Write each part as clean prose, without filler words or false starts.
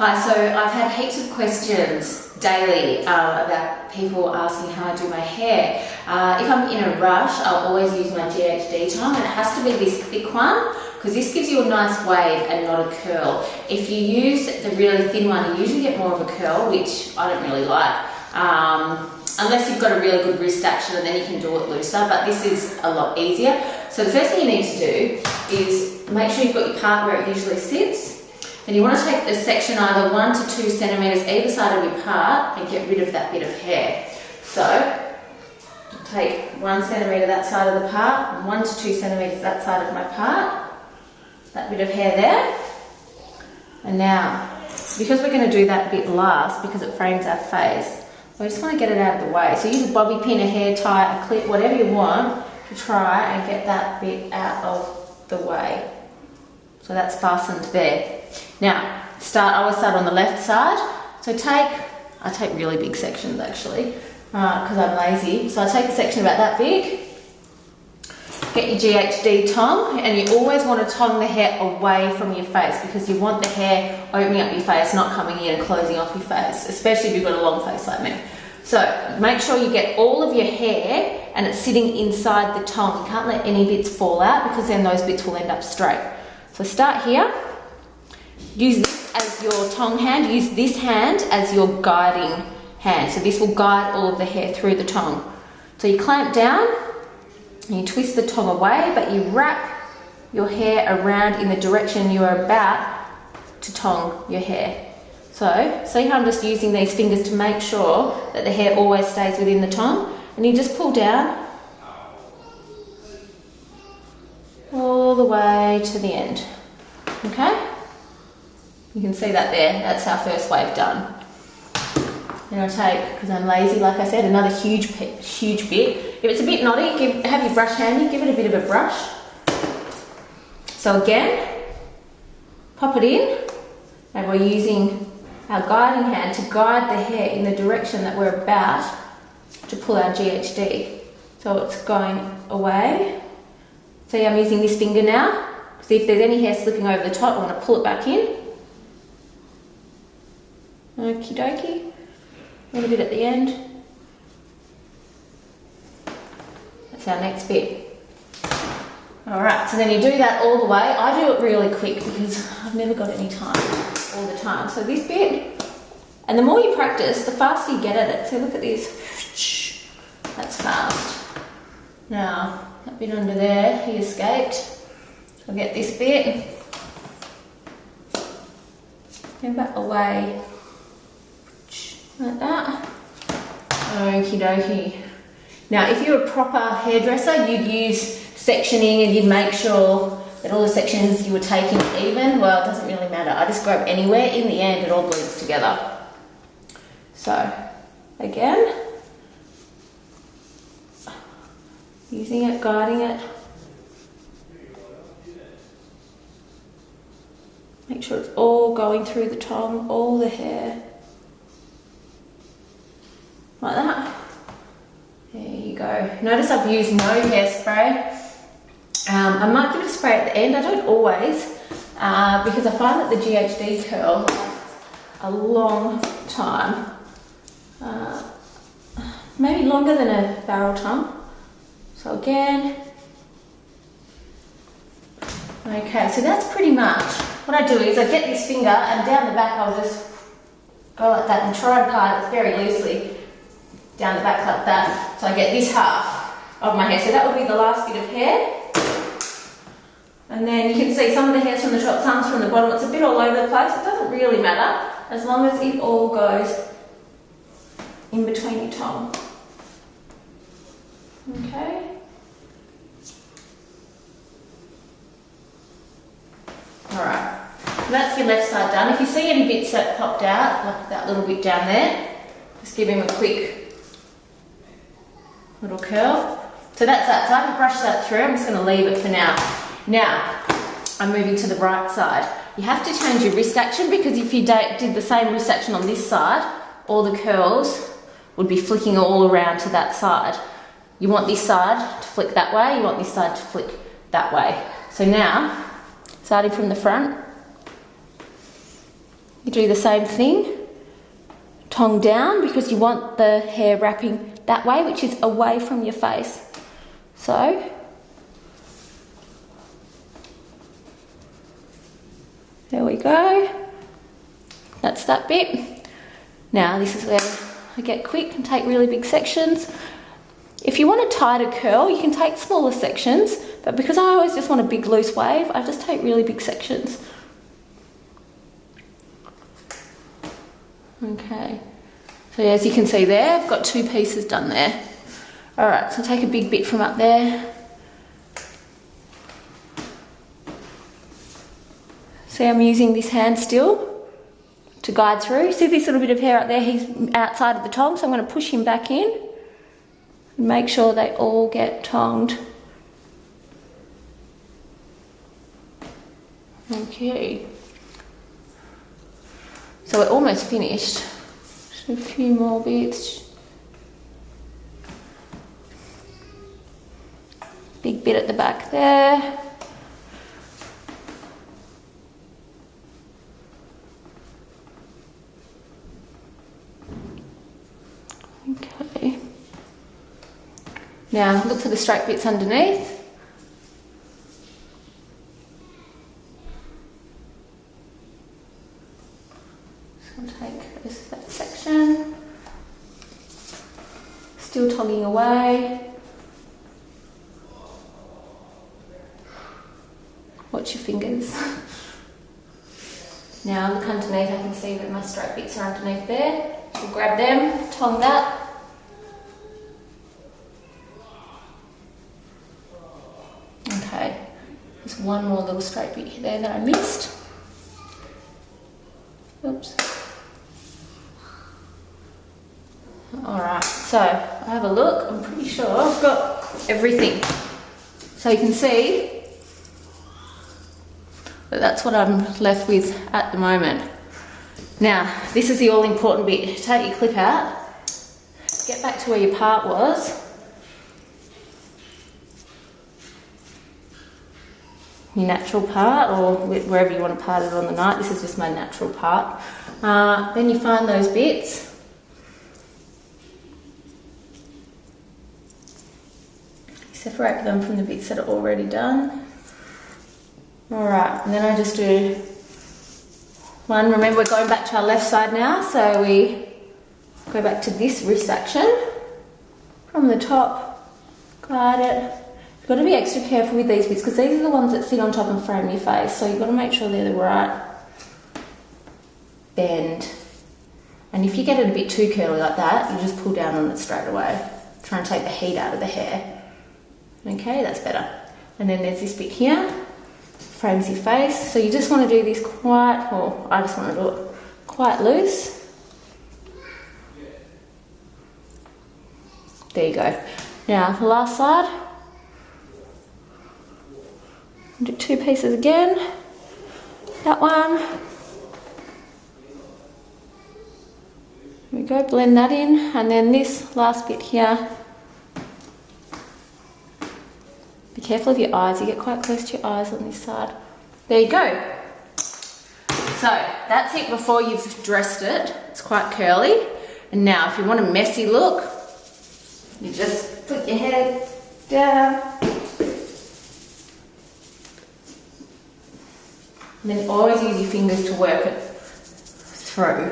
Hi, so I've had heaps of questions daily about people asking how I do my hair. If I'm in a rush, I'll always use my GHD tong, and it has to be this thick one because this gives you a nice wave and not a curl. If you use the really thin one, you usually get more of a curl, which I don't really like. Unless you've got a really good wrist action, and then you can do it looser, but this is a lot easier. So the first thing you need to do is make sure you've got your part where it usually sits. And you want to take the section either 1 to 2 centimetres either side of your part and get rid of that bit of hair. So take 1 centimetre that side of the part, and 1 to 2 centimetres that side of my part, that bit of hair there. And now, because we're going to do that bit last because it frames our face, I just want to get it out of the way. So use a bobby pin, a hair tie, a clip, whatever you want to try and get that bit out of the way. So that's fastened there. Now, I always start on the left side. So I take really big sections actually, because I'm lazy. So I take a section about that big, get your GHD tong, and you always want to tong the hair away from your face because you want the hair opening up your face, not coming in and closing off your face, especially if you've got a long face like me. So make sure you get all of your hair and it's sitting inside the tong. You can't let any bits fall out because then those bits will end up straight. So start here. Use this as your tong hand. Use this hand as your guiding hand. So this will guide all of the hair through the tong. So you clamp down and you twist the tong away, but you wrap your hair around in the direction you are about to tong your hair. So see how I'm just using these fingers to make sure that the hair always stays within the tong, and you just pull down all the way to the end. Okay? You can see that there. That's our first wave done. Then I'll take, because I'm lazy, like I said, another huge bit. If it's a bit knotty, have your brush handy, give it a bit of a brush. So again, pop it in, and we're using our guiding hand to guide the hair in the direction that we're about to pull our GHD. So it's going away. See, I'm using this finger now. See if there's any hair slipping over the top, I want to pull it back in. Okie dokie. A little bit at the end. That's our next bit. Alright, so then you do that all the way. I do it really quick because I've never got any time all the time. So this bit, and the more you practice, the faster you get at it. So look at this. That's fast. Now, that bit under there, he escaped. So I'll get this bit. Go back away. Like that. Okie dokie. Now, if you're a proper hairdresser, you'd use sectioning and you'd make sure that all the sections you were taking are even. Well, it doesn't really matter. I just grab anywhere. In the end, it all bleeds together. So, again, using it, guiding it. Make sure it's all going through the tong, all the hair. Like that. There you go. Notice I've used no hairspray. I might give it a spray at the end. I don't always, because I find that the GHD curl lasts a long time. Maybe longer than a barrel tong. So again. Okay, so that's pretty much. What I do is I get this finger and down the back I'll just go like that and try and part it very loosely. Down the back like that, so I get this half of my hair. So that will be the last bit of hair. And then you can see some of the hair's from the top, some's from the bottom. It's a bit all over the place. It doesn't really matter as long as it all goes in between your tong. Okay. Alright, so that's your left side done. If you see any bits that popped out, like that little bit down there, just give him a quick little curl. So that's that. So I haven't brushed that through. I'm just going to leave it for now. Now, I'm moving to the right side. You have to change your wrist action because if you did the same wrist action on this side, all the curls would be flicking all around to that side. You want this side to flick that way. You want this side to flick that way. So now, starting from the front, you do the same thing. Tong down because you want the hair wrapping that way, which is away from your face. So, there we go. That's that bit. Now this is where I get quick and take really big sections. If you want a tighter curl, you can take smaller sections, but because I always just want a big loose wave, I just take really big sections. Okay, so as you can see there, I've got 2 pieces done there. All right, so take a big bit from up there. See, I'm using this hand still to guide through. See this little bit of hair up there, he's outside of the tong, so I'm going to push him back in and make sure they all get tonged. Okay. So we're almost finished. Just a few more bits. Big bit at the back there. Okay. Now look for the straight bits underneath. Take that section, still togging away. Watch your fingers. Now look underneath, I can see that my straight bits are underneath there. So grab them, tong that. Okay, there's one more little straight bit there that I missed. Oops. Alright, so I have a look, I'm pretty sure I've got everything. So you can see that that's what I'm left with at the moment. Now, this is the all important bit. Take your clip out, get back to where your part was. Your natural part, or wherever you want to part it on the knife. This is just my natural part. Then you find those bits. Separate them from the bits that are already done. Alright, and then I just do one. Remember, we're going back to our left side now, so we go back to this wrist action. From the top, guide it. You've got to be extra careful with these bits because these are the ones that sit on top and frame your face, so you've got to make sure they're the right bend. And if you get it a bit too curly like that, you just pull down on it straight away. Try and take the heat out of the hair. Okay, that's better. And then there's this bit here, frames your face. So you just want to do this quite, or I just want to do it quite loose. There you go. Now the last side. Do 2 pieces again. That one. There we go, blend that in. And then this last bit here. Be careful of your eyes, you get quite close to your eyes on this side. There you go. So that's it before you've dressed it. It's quite curly. And now if you want a messy look, you just put your head down. And then always use your fingers to work it through.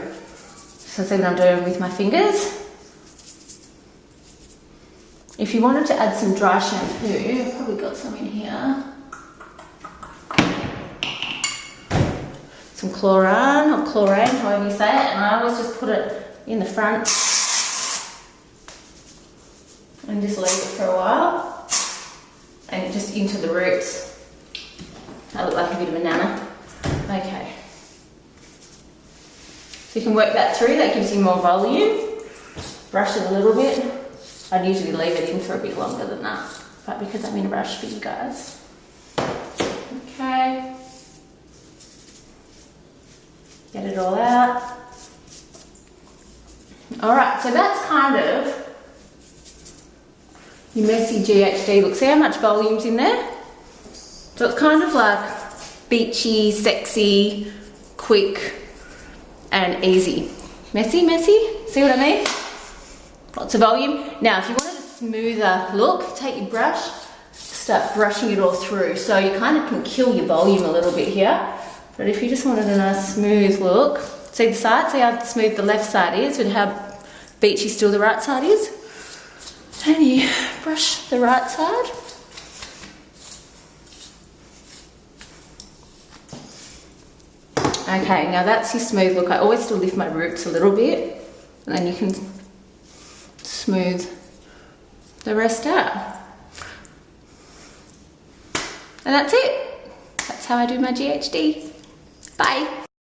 So see what I'm doing with my fingers. If you wanted to add some dry shampoo, I've probably got some in here. Some chlorine or chlorine, however you say it, and I always just put it in the front and just leave it for a while and just into the roots. I look like a bit of a nana. Okay. So you can work that through, that gives you more volume. Brush it a little bit. I'd usually leave it in for a bit longer than that, but because I'm in a rush for you guys. Okay. Get it all out. Alright, so that's kind of your messy GHD look. See how much volume's in there? So it's kind of like beachy, sexy, quick and easy. Messy, messy, see what I mean? Lots of volume. Now, if you wanted a smoother look, take your brush, start brushing it all through. So you kind of can kill your volume a little bit here. But if you just wanted a nice smooth look, see the side, see how smooth the left side is and how beachy still the right side is? And you brush the right side. Okay, now that's your smooth look. I always still lift my roots a little bit, and then you can smooth the rest out. And that's it. That's how I do my GHD. Bye.